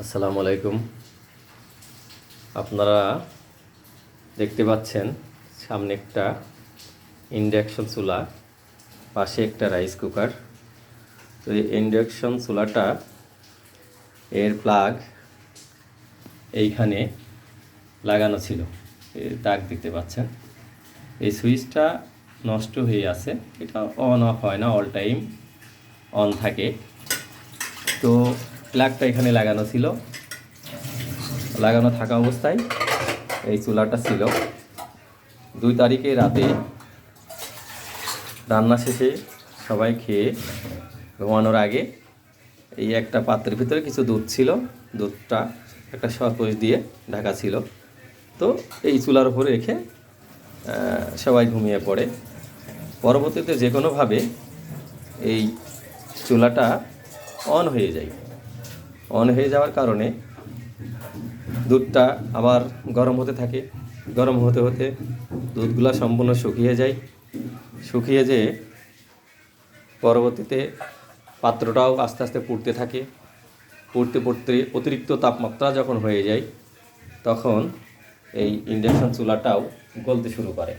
আসসালামু আলাইকুম। আপনারা দেখতে পাচ্ছেন সামনে একটা ইন্ডাকশন চুলা, পাশে একটা রাইস কুকার। তো এই ইন্ডাকশন চুলাটা এর প্লাগ এইখানে লাগানো ছিল, এই দাগ দেখতে পাচ্ছেন। এই সুইচটা নষ্ট হয়ে আছে, এটা অন অফ হয় না, অল টাইম অন থাকে। তো প্লাগটা এখানে লাগানো ছিল, লাগানো থাকা অবস্থায় এই চুলাটা ছিল। 2 তারিখে রাতে রান্না শেষে সবাই খেয়ে ঘুমানোর আগে এই একটা পাত্রের ভিতরে কিছু দুধ ছিল, দুধটা একটা সরপোষ দিয়ে ঢাকা ছিল। তো এই চুলার উপরে রেখে সবাই ঘুমিয়ে পড়ে। পরবর্তীতে যে কোনোভাবে এই চুলাটা অন হয়ে যায়। অন হয়ে যাওয়ার কারণে দুধটা আবার গরম হতে থাকে। গরম হতে হতে দুধগুলা সম্পূর্ণ শুকিয়ে যায়। শুকিয়ে যেয়ে পরবর্তীতে পাত্রটাও আস্তে আস্তে পুড়তে থাকে। পুড়তে পুড়তে অতিরিক্ত তাপমাত্রা যখন হয়ে যায়, তখন এই ইন্ডাকশন চুলাটাও গলতে শুরু করে।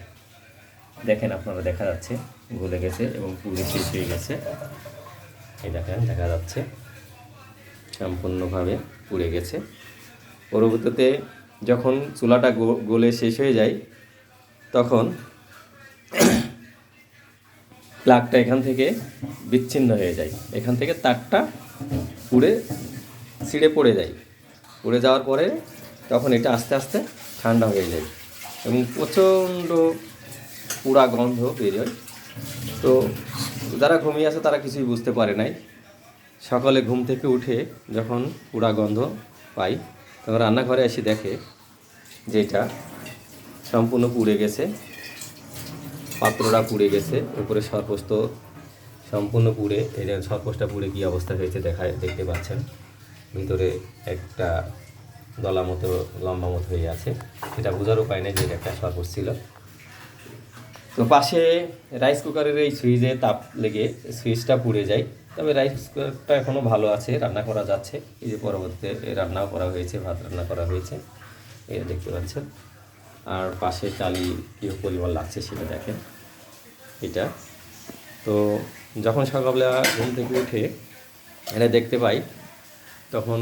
দেখেন, আপনারা দেখা যাচ্ছে গলে গেছে এবং পুড়ে শেষ হয়ে গেছে। এই দেখেন, দেখা যাচ্ছে সম্পূর্ণভাবে পুড়ে গেছে। পরবর্তীতে যখন চুলাটা গলে শেষ হয়ে যায়, তখন প্লাগটা এখান থেকে বিচ্ছিন্ন হয়ে যায়। এখান থেকে তারটা ছিঁড়ে পড়ে যায়। পড়ে যাওয়ার পরে তখন এটা আস্তে আস্তে ঠান্ডা হয়ে যায় এবং প্রচণ্ড পোড়া গন্ধ বেরোয়। তো যারা ঘুমিয়ে আছে তারা কিছুই বুঝতে পারে নাই। সকালে ঘুম থেকে উঠে যখন পোড়া গন্ধ পাই, তখন রান্নাঘরে এসে দেখে যে এটা সম্পূর্ণ পুড়ে গেছে। পাত্রটা পুড়ে গেছে, উপরে সরপোষ তো সম্পূর্ণ পুড়ে, এই যে সরপোষটা পুড়ে কী অবস্থা হয়েছে দেখতে পাচ্ছেন। ভিতরে একটা দলা মতো লম্বা মতো হয়ে আছে, সেটা বোঝার উপায় নেই যে এটা একটা সরপোষ ছিল। তো পাশে রাইস কুকারের এই সুইচে তাপ লেগে সুইচটা পুড়ে যায়। তবে রাইস কুকারটা এখনও ভালো আছে, রান্না করা যাচ্ছে। এই যে পরবর্তীতে রান্নাও করা হয়েছে, ভাত রান্না করা হয়েছে, এটা দেখতে পাচ্ছেন। আর পাশে চালি কী পরিমাণ লাগছে সেটা দেখেন। এটা তো যখন সকালবেলা ঘুম থেকে উঠে এটা দেখতে পাই, তখন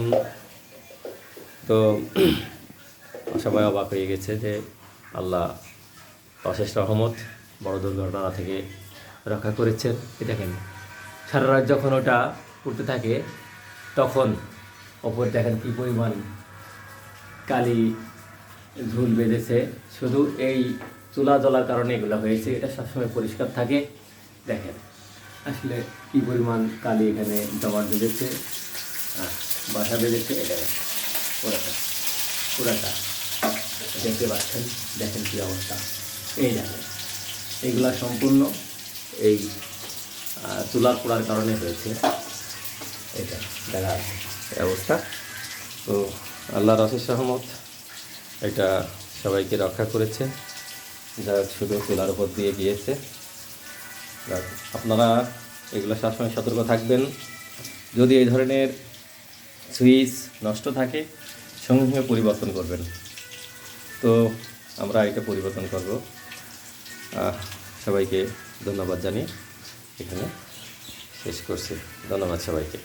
তো সবাই অবাক হয়ে গেছে যে আল্লাহ অশেষ রহমত, বড় দুর্ঘটনা থেকে রক্ষা করেছেন। এটা দেখেন, সারা রাত যখন ওটা উঠতে থাকে, তখন ওপর দেখেন কী পরিমাণ কালি ঝুল বেঁধেছে। শুধু এই চুলা জ্বলার কারণে এগুলো হয়েছে। এটা সবসময় পরিষ্কার থাকে। দেখেন আসলে কী পরিমাণ কালি এখানে জমা বেঁধেছে, বাসা বেঁধেছে। এটা পুরাটা দেখতে পাচ্ছেন, দেখেন কী অবস্থা। এই দেখেন, এইগুলা সম্পূর্ণ এই চুলার পোড়ার কারণে হয়েছে। এটা দেখা অবস্থা। তো আল্লাহর অশেষ রহমত, এটা সবাইকে রক্ষা করেছে, যা শুধু চুলার উপর দিয়ে গিয়েছে। আপনারা এগুলো সবসময় সতর্ক থাকবেন। যদি এই ধরনের সুইচ নষ্ট থাকে, সঙ্গে সঙ্গে পরিবর্তন করবেন। তো আমরা এটা পরিবর্তন করব। সবাইকে ধন্যবাদ জানিয়ে এখানে শেষ করছি। ধন্যবাদ সবাইকে।